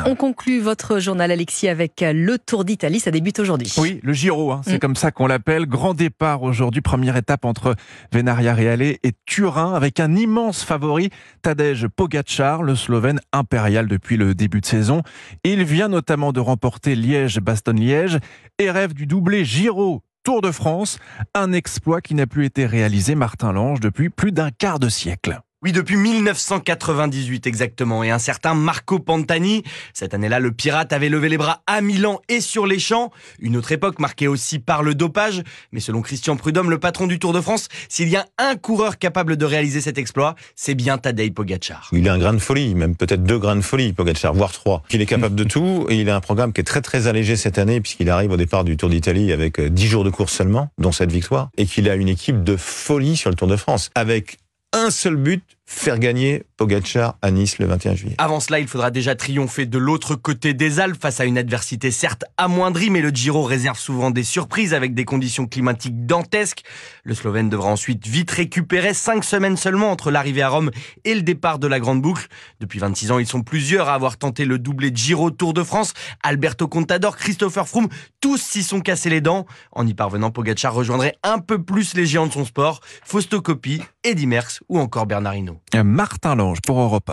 On conclut votre journal, Alexis, avec le Tour d'Italie. Ça débute aujourd'hui. Oui, le Giro, c'est comme ça qu'on l'appelle. Grand départ aujourd'hui, première étape entre Venaria Reale et Turin, avec un immense favori, Tadej Pogačar, le Slovène impérial depuis le début de saison. Il vient notamment de remporter Liège-Bastogne-Liège et rêve du doublé Giro Tour de France, un exploit qui n'a plus été réalisé, Martin Lange, depuis plus d'un quart de siècle. Oui, depuis 1998 exactement, et un certain Marco Pantani. Cette année-là, le pirate avait levé les bras à Milan et sur les champs. Une autre époque marquée aussi par le dopage. Mais selon Christian Prudhomme, le patron du Tour de France, s'il y a un coureur capable de réaliser cet exploit, c'est bien Tadej Pogačar. Il a un grain de folie, même peut-être 2 grains de folie, Pogačar, voire 3. Il est capable de tout, et il a un programme qui est très très allégé cette année, puisqu'il arrive au départ du Tour d'Italie avec 10 jours de course seulement, dont 7 victoires, et qu'il a une équipe de folie sur le Tour de France, avec un seul but, faire gagner Pogačar à Nice le 21 juillet. Avant cela, il faudra déjà triompher de l'autre côté des Alpes face à une adversité certes amoindrie, mais le Giro réserve souvent des surprises avec des conditions climatiques dantesques. Le Slovène devra ensuite vite récupérer 5 semaines seulement entre l'arrivée à Rome et le départ de la Grande Boucle. Depuis 26 ans, ils sont plusieurs à avoir tenté le doublé Giro Tour de France. Alberto Contador, Christopher Froome, tous s'y sont cassés les dents. En y parvenant, Pogačar rejoindrait un peu plus les géants de son sport, Fausto Coppi, Eddy Merckx ou encore Bernard Hinault. Martin Lange pour Europe 1.